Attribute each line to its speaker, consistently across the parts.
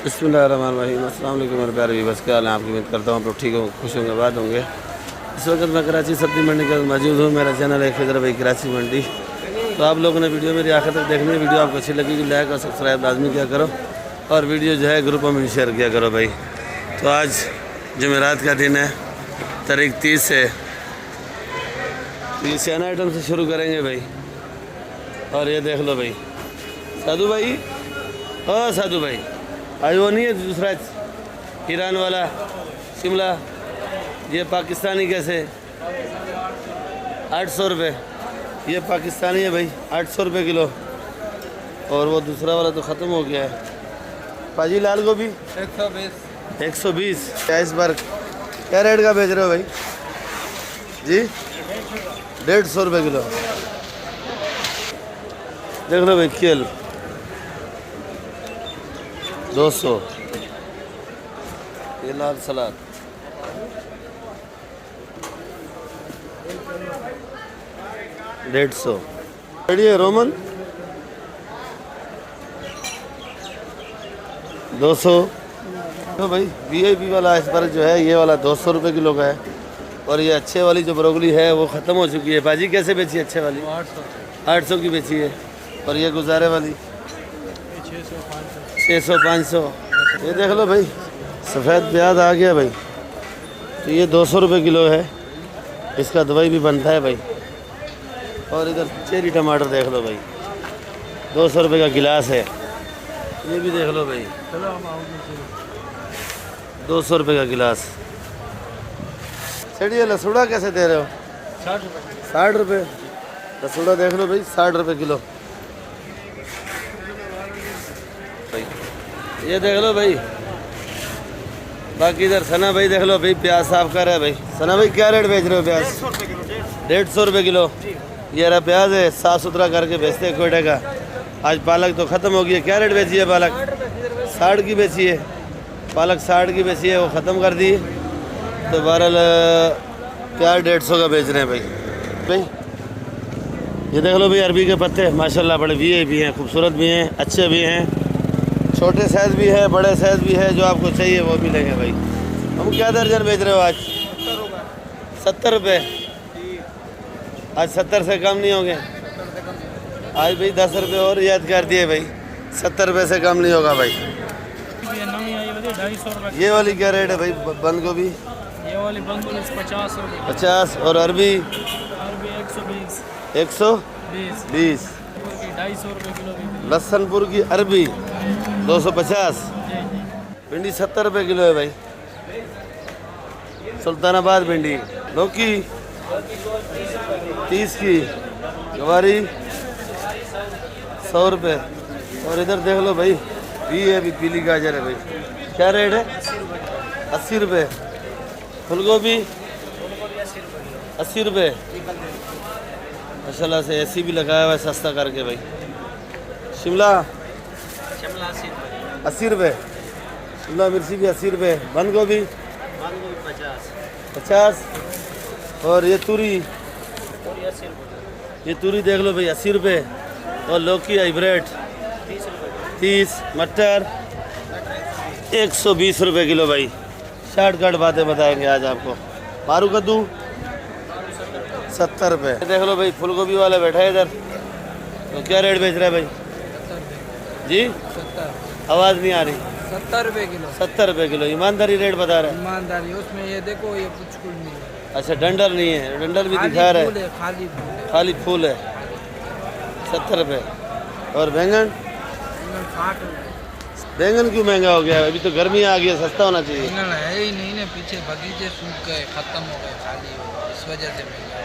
Speaker 1: बिस्मिल्लाहिर्रहमानिर्रहीम। अस्सलाम वालेकुम मेरे प्यारे व्यूअर्स, क्या हाल है आपकी? उम्मीद करता हूँ आप लोग ठीक हो, खुश होंगे, बात होंगे। इस वक्त मैं कराची सब्जी मंडी के मौजूद हूँ। मेरा चैनल है खिजर भाई कराची मंडी। तो आप लोगों ने वीडियो मेरी आखिर तक देखनी है। वीडियो आपको अच्छी लगेगी लाइक और सब्सक्राइब लाजमी किया करो और वीडियो जो है ग्रुपों में भी शेयर किया करो भाई। तो आज जुमेरात का दिन है, तारीख 30 है। तो ये सियाना आइटम से शुरू करेंगे भाई। और ये देख लो भाई, साधु भाई, ओ साधु भाई, आज वो नहीं है दूसरा ईरान वाला शिमला, ये पाकिस्तानी कैसे 800 रुपये। ये पाकिस्तानी है भाई, 800 रुपये किलो। और वो दूसरा वाला तो ख़त्म हो गया है। पाजी लाल गोभी 120। क्या इस बार क्या रेट का बेच रहे हो भाई जी? 150 रुपये किलो। देख लो भाई, केल 200। ये लाल सलाद 150। बढ़िया रोमन 200। तो भाई वीआईपी वाला इस पर जो है ये वाला 200 रुपये किलो का है। और ये अच्छे वाली जो ब्रोकली है वो ख़त्म हो चुकी है। बाजी कैसे बेची अच्छे वाली? 800 की बेची है। और ये गुजारे वाली 600 500। ये देख लो भाई, सफ़ेद प्याज आ गया भाई। तो ये 200 रुपये किलो है। इसका दवाई भी बनता है भाई। और इधर चेरी टमाटर देख लो भाई, 200 रुपये का गिलास है। ये भी देख लो भाई, 200 रुपये का गिलास। सेठ ये लसूड़ा कैसे दे रहे हो? 60 रुपये। लसूड़ा देख लो भाई, 60 रुपये किलो भाई। ये देख लो भाई। बाकी इधर सना भाई देख लो भाई, प्याज साफ कर रहा है भाई। सना भाई क्या रेट बेच रहे हो प्याज? 150 रुपये किलो। ये रहा प्याज है, साफ़ सुथरा करके बेचते हैं कोयटे का। आज पालक तो ख़त्म हो गई है। क्या रेट बेची है पालक? 60 की बेची है। पालक 60 की बेची है, वो ख़त्म कर दी। तो बहरहाल प्याज 150 का बेच रहे हैं भाई। ये देख लो भाई, अरबी के पत्ते माशाल्लाह बड़े वीआईपी हैं, खूबसूरत भी हैं, अच्छे भी हैं। छोटे साइज़ भी है, बड़े साइज़ भी है, जो आपको चाहिए वो मिलेंगे भाई। हम क्या दर्जन बेच रहे हो आज? 70 रुपये। आज 70 से कम नहीं होंगे आज भाई। 10 रुपये और याद कर दिए भाई, 70 रुपये से कम नहीं होगा भाई। ये वाली क्या रेट है भाई बंद गोभी?
Speaker 2: ये वाली बंद गोभी 50 रुपये।
Speaker 1: 50। और अरबी?
Speaker 2: 120।
Speaker 1: 120।
Speaker 2: 250 रुपये किलो।
Speaker 1: लहसनपुर की अरबी 250। भिंडी 70 रुपये किलो है भाई। सुल्तानाबाद भिंडी। लौकी 30 की। गवारी 100 रुपये। और इधर देख लो भाई, ये अभी पीली गाजर है भाई। क्या रेट है? 80 रुपये। फूलगोभी 80 रुपये। माशाल्लाह से ऐसी भी लगाया हुआ है सस्ता करके भाई। शिमला 80 रुपये। शिमला मिर्ची भी 80 रुपये। बंद गोभी 50। और ये तूरी देख लो भाई, 80 रुपये। और लौकी हाइब्रिड 30। मटर 120 रुपये किलो भाई। शॉर्टकट बातें बताएंगे आज आपको। मारू कद्दू 70 रुपये। देख लो भाई, फूलगोभी वाला बैठा है इधर। तो क्या रेट बेच रहा है भाई जी?
Speaker 2: 70।
Speaker 1: आवाज़ नहीं आ रही।
Speaker 2: 70 रुपये किलो।
Speaker 1: 70 रुपये किलो। ईमानदारी रेट बता रहा है।
Speaker 2: ईमानदारी उसमें ये देखो, ये कुछ नहीं है।
Speaker 1: अच्छा, डंडल नहीं है? डंडल भी दिखा रहा है, खाली फूल है। 70 रुपये। और बैंगन?
Speaker 2: 60 रुपये।
Speaker 1: बैंगन क्यों महंगा हो गया है? अभी तो गर्मी आ गई है, सस्ता होना चाहिए।
Speaker 2: है ही नहीं ना, पीछे बगीचे सूख गए, ख़त्म हो गए, खाली हो गए, इस वजह से महंगा है।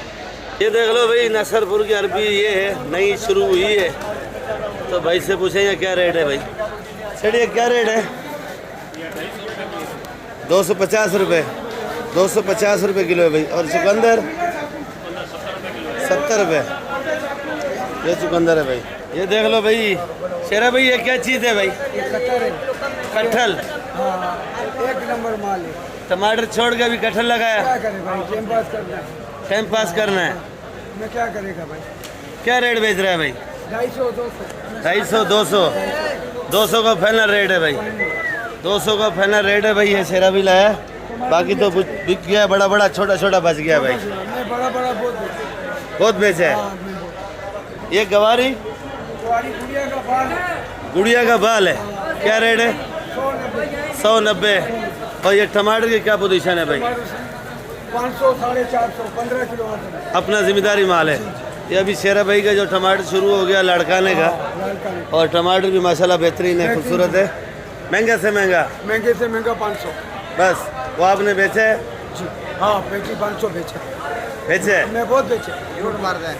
Speaker 1: ये देख लो भाई, नसरपुर की अरबी ये है, नई शुरू हुई है। तो भाई से पूछेंगे क्या रेट है भाई। सर ये क्या रेट है? 250 रुपये। 250 रुपये किलो है भाई। और चुकंदर 70 रुपये। ये चुकंदर है भाई। ये देख लो भाई शेरा भाई, ये क्या चीज़ है भाई? कटहल।
Speaker 2: एक नंबर माल है।
Speaker 1: टमाटर छोड़ के अभी कटहल लगाया।
Speaker 2: क्या करें भाई,
Speaker 1: टाइम पास करना है।
Speaker 2: मैं क्या करेगा भाई।
Speaker 1: क्या रेट बेच रहा है भाई?
Speaker 2: 250 200
Speaker 1: 250 200 200 का फाइनल रेट है भाई। 200 का फाइनल रेट है भाई। ये शेरा भी लाया, बाकी तो बिक गया, बड़ा बड़ा छोटा छोटा बच गया भाई।
Speaker 3: बड़ा बड़ा
Speaker 1: बहुत बेचे है। ये गवारी गुड़िया का बाल है, क्या रेट है? 190। और ये टमाटर की क्या पोजीशन है भाई?
Speaker 3: 500 450 15 किलो
Speaker 1: अपना जिम्मेदारी माल है। ये अभी शेरा भाई का जो टमाटर शुरू हो गया लड़काने का, और टमाटर भी माशाल्लाह बेहतरीन है, खूबसूरत है। महंगा से महंगा?
Speaker 3: महंगे से महंगा 500
Speaker 1: बस वो आपने बेचे है?
Speaker 3: हाँ बेची 500 बेचे।
Speaker 1: बेचे?
Speaker 3: मैं बहुत बेचे।
Speaker 4: झूठ मार रहे हैं,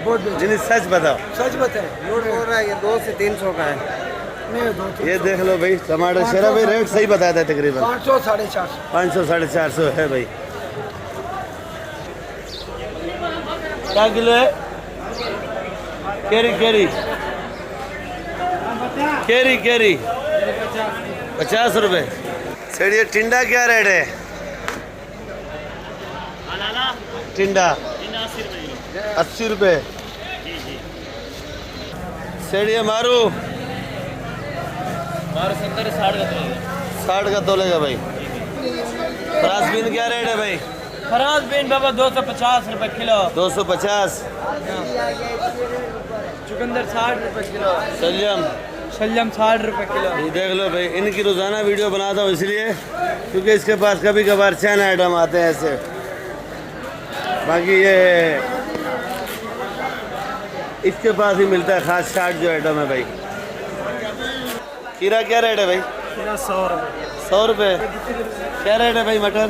Speaker 3: बहुत बेचे।
Speaker 1: जिन्हें सच बताओ।
Speaker 3: सच बताए।
Speaker 4: झूठ बोल रहा है। ये 200 से 300 का है।
Speaker 3: नहीं 200
Speaker 1: ये देख लो भाई टमाटर। शेरा भाई रेट सही बताया था तकरीबन
Speaker 3: 500 450।
Speaker 1: 500 450 है भाई। क्या किलो है? केरी केरी केरी केरी 50 रुपए। सर ये टिंडा क्या रेट है? टिंडा 80 रुपए। सर ये मारू 60 का तोलेगा भाई। फ्रांसबीन क्या रेट है भाई?
Speaker 2: फराज बीन बाबा 250 रुपए किलो।
Speaker 1: 250।
Speaker 2: चुकंदर 60 रुपए किलो।
Speaker 1: सलजम
Speaker 2: शलजम 60 रुपए किलो।
Speaker 1: ये देख लो भाई, इनकी रोज़ाना वीडियो बनाता हूँ इसलिए क्योंकि इसके पास कभी कभार चैन आइटम आते हैं ऐसे। बाकी ये इसके पास ही मिलता है खास चाट जो आइटम है भाई। खीरा क्या रेट है भाई? 100 रुपये। क्या रेट है भाई मटर?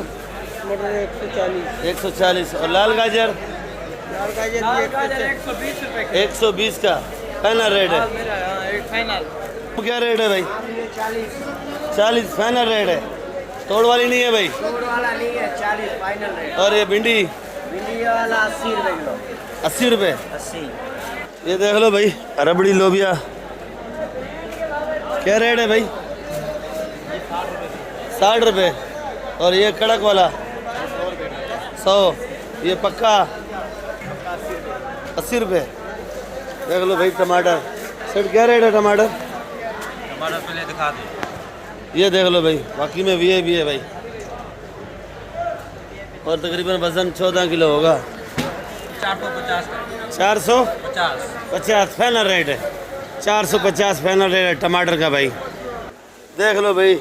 Speaker 3: मटर 140।
Speaker 1: 140। और लाल गाजर?
Speaker 2: 120 रुपए
Speaker 1: 120 का फाइनल रेट है।
Speaker 2: एक फाइनल।
Speaker 1: क्या रेट है भाई? 40 फाइनल रेट है। तोड़ वाली नहीं है भाई?
Speaker 4: तोड़ वाला नहीं है, 40 फाइनल रेट।
Speaker 1: और ये भिंडी?
Speaker 4: भिंडी वाला 80 रुपए किलो।
Speaker 1: 80 रुपये।
Speaker 4: 80।
Speaker 1: ये देख लो भाई रबड़ी लोबिया क्या रेट है भाई? 60 रुपये। और ये कड़क वाला 100। ये पक्का 80 रुपये। देख लो भाई टमाटर। सर क्या रेट है टमाटर?
Speaker 2: टमाटर पहले दिखा दे।
Speaker 1: ये देख लो भाई, बाकी में भी है भाई। और तकरीबन वजन 14 किलो होगा।
Speaker 2: 450 का।
Speaker 1: 450 फाइनल रेट है। 450 फाइनल रेट है टमाटर का भाई। देख लो भाई,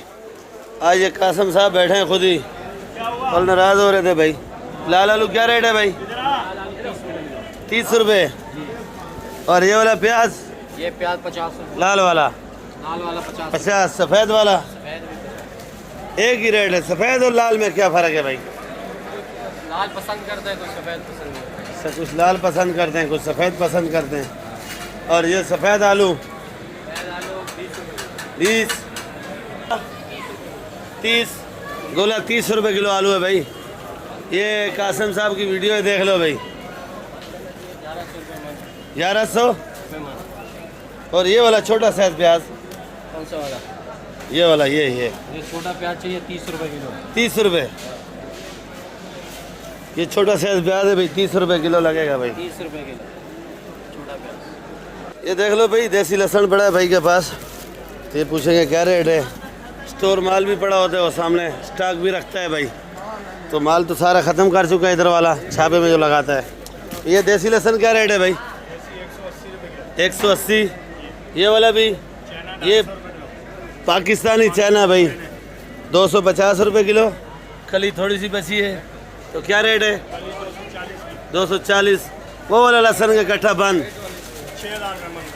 Speaker 1: आज ये कासम साहब बैठे हैं खुद ही, कल नाराज हो रहे थे भाई। लाल आलू क्या रेट है भाई? 30 रुपये। और ये वाला प्याज?
Speaker 4: ये प्याज 50 रुपए।
Speaker 1: लाल वाला?
Speaker 4: लाल वाला 50।
Speaker 1: 50। सफ़ेद वाला? एक ही रेट है। सफ़ेद और लाल में क्या फ़र्क है भाई?
Speaker 4: लाल पसंद करते हैं, कुछ सफेद पसंद करते हैं।
Speaker 1: कुछ लाल पसंद करते हैं, कुछ सफ़ेद पसंद करते हैं। और ये सफ़ेद आलू? 20 30। गोला 30 रुपये किलो आलू है भाई। ये कासम साहब की वीडियो है, देख लो भाई। 1100। और ये वाला छोटा साइज प्याज?
Speaker 4: कौन सा वाला?
Speaker 1: ये वाला ये
Speaker 4: छोटा प्याज चाहिए 30 रुपए किलो।
Speaker 1: 30 रुपये। ये छोटा साइज प्याज है भाई, 30 रुपये किलो लगेगा भाई।
Speaker 4: 30 रुपए किलो छोटा प्याज।
Speaker 1: ये देख लो भाई देसी लहसुन पड़ा है भाई के पास। तो ये पूछेंगे क्या रेट है। स्टोर माल भी पड़ा होता है, वो सामने स्टॉक भी रखता है भाई। तो माल तो सारा ख़त्म कर चुका है इधर वाला छापे में जो लगाता है। ये देसी लहसुन क्या रेट है भाई? 180। ये वाला भी? ये पाकिस्तानी चाइना भाई 250 रुपये किलो। कली थोड़ी सी बची है, तो क्या रेट है? 240। वो वाला लहसुन का कट्ठा बंद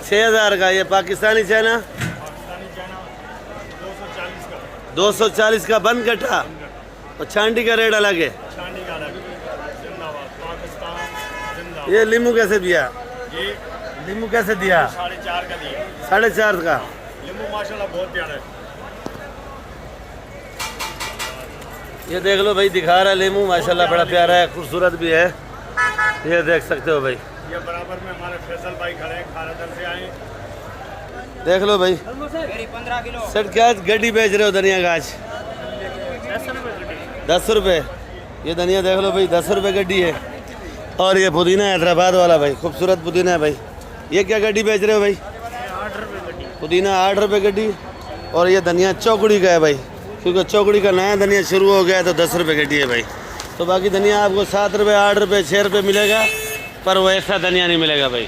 Speaker 1: 6000 का। ये पाकिस्तानी चाइना 240 का बंद कट्ठा। और छांडी का रेट अलग है। ये लीमू कैसे दिया? लीमू कैसे दिया?
Speaker 5: 4.5 का दिया।
Speaker 1: 4.5 का।
Speaker 5: नींबू माशाल्लाह बहुत प्यारा है।
Speaker 1: ये देख लो भाई, दिखा रहा है लीमू माशाल्लाह बड़ा प्यारा है, खूबसूरत भी है। ये देख सकते हो भाई।
Speaker 5: ये बराबर में हमारे फैसल भाई खड़े हैं, खारादर से आए।
Speaker 1: देख लो भाई।
Speaker 4: 15 किलो।
Speaker 1: सर क्या गड्डी बेच रहे हो धनिया गाछ? 10 रुपये। ये धनिया देख लो भाई, 10 रुपये गड्डी है। और ये पुदीना हैदराबाद वाला भाई, खूबसूरत पुदीना है भाई। ये क्या गड्डी बेच रहे हो भाई?
Speaker 5: 8 रुपये गड्डी।
Speaker 1: पुदीना 8 रुपये गड्डी। और ये धनिया चौकड़ी का है भाई, क्योंकि चौकड़ी का नया धनिया शुरू हो गया है तो 10 रुपये कटी है भाई। तो बाकी धनिया आपको 7 रुपये, 8 रुपये, 6 रुपये मिलेगा, पर वो ऐसा धनिया नहीं मिलेगा भाई।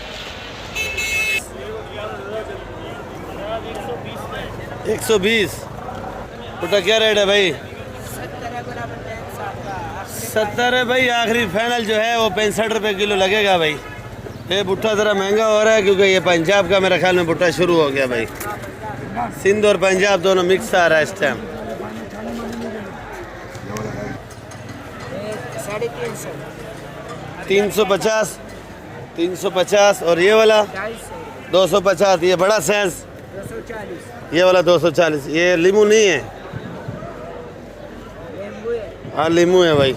Speaker 1: 120 बेटा क्या रेट है भाई? 70 है भाई, आखिरी फाइनल जो है वो 65 रुपये किलो लगेगा भाई। ये भुट्टा ज़रा महंगा हो रहा है क्योंकि ये पंजाब का मेरे ख्याल में भुट्टा शुरू हो गया भाई। सिंध और पंजाब दोनों मिक्स आ रहा है इस टाइम। 350, 350 और ये वाला 250। ये बड़ा साइज, ये वाला 240। ये लीमू नहीं है? हाँ लीमू है भाई।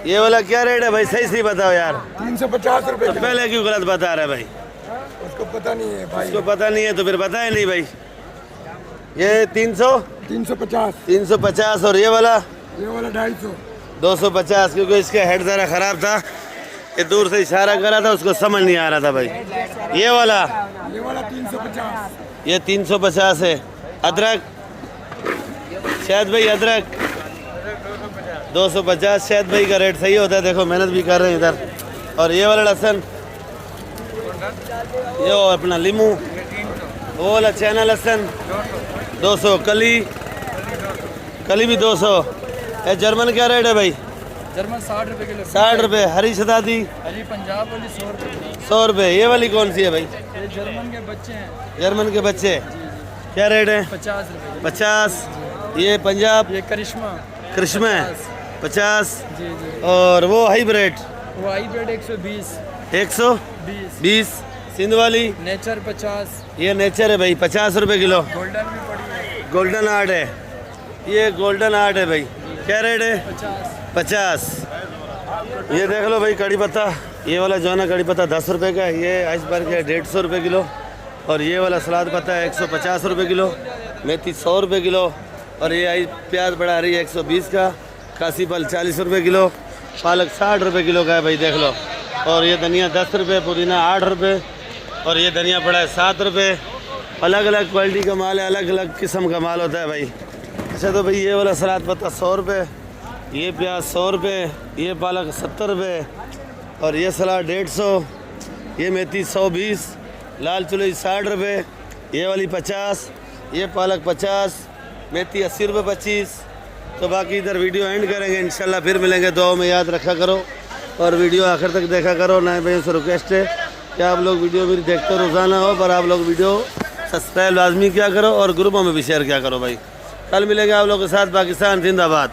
Speaker 1: ये वाला क्या रेट है भाई? सही बताओ यार।
Speaker 3: 350 रुपए।
Speaker 1: तो पहले क्यों गलत बता रहा है भाई?
Speaker 3: उसको पता नहीं है भाई।
Speaker 1: उसको पता नहीं है तो फिर बताए नहीं भाई। ये 300,
Speaker 3: 350।
Speaker 1: 350 और ये वाला
Speaker 3: 250।
Speaker 1: 250, क्योंकि इसका हेड ज़रा ख़राब था, ये दूर से इशारा करा था, उसको समझ नहीं आ रहा था भाई। ये वाला
Speaker 3: 350।
Speaker 1: ये 350 है। अदरक शायद भाई, अदरक 250। शायद भाई का रेट सही होता है, देखो मेहनत भी कर रहे हैं इधर। और ये वाला लहसुन, ये वो अपना लीमू, वो वाला चाइना लहसुन 200। कली भी 200। ये जर्मन क्या रेट है भाई?
Speaker 2: जर्मन 60 रुपये किलो।
Speaker 1: 60 रुपये। हरी शताब्दी
Speaker 2: अली पंजाब वाली 100 रुपये।
Speaker 1: 100 रुपये। ये वाली कौन सी है भाई?
Speaker 2: ये जर्मन के बच्चे हैं।
Speaker 1: जर्मन के बच्चे क्या रेट है?
Speaker 2: 50 रुपये।
Speaker 1: 50। ये पंजाब
Speaker 2: ये करिश्मा
Speaker 1: कृष्मा 50।
Speaker 2: जी जी।
Speaker 1: और वो हाइब्रिड
Speaker 2: वो हाइब्रिड 120।
Speaker 1: 120। सिंध वाली
Speaker 2: नेचर 50।
Speaker 1: ये नेचर है भाई, 50 रुपये किलो।
Speaker 2: गोल्डन भी पड़ी है।
Speaker 1: गोल्डन आर्ट है, ये गोल्डन आर्ट है भाई। क्या रेट है? 50। ये देख लो भाई कड़ी पत्ता, ये वाला जो है ना कड़ी पत्ता 10 रुपये का है। ये आइसबर्ग है 150 रुपये किलो। और ये वाला सलाद पत्ता है 150 रुपये किलो। मेथी 100 रुपये किलो। और ये आई प्याज बढ़ा रही है 120 का। कासी फल 40 रुपये किलो। पालक 60 रुपये किलो का है भाई, देख लो। और ये धनिया 10 रुपये, पुदीना 8 रुपये। और ये धनिया पड़ा है 7 रुपये। अलग अलग क्वालिटी का माल है, अलग अलग किस्म का माल होता है भाई। अच्छा तो भाई ये वाला सलाद पत्ता 100 रुपये, ये प्याज 100 रुपये, ये पालक 70 रुपये, और ये सलाद 150, ये मेथी 120, लाल चुलई 60 रुपये, ये वाली 50, ये पालक 50, मेथी 80 रुपये 25। तो बाकी इधर वीडियो एंड करेंगे इंशाल्लाह, फिर मिलेंगे। दुआओं में याद रखा करो और वीडियो आखिर तक देखा करो। नए भाइयों से रिक्वेस्ट है कि आप लोग वीडियो भी देखते रोज़ाना हो, पर आप लोग वीडियो सब्सक्राइब लाजमी किया करो और ग्रुपों में भी शेयर किया करो भाई। कल मिलेंगे आप लोगों के साथ। पाकिस्तान जिंदाबाद।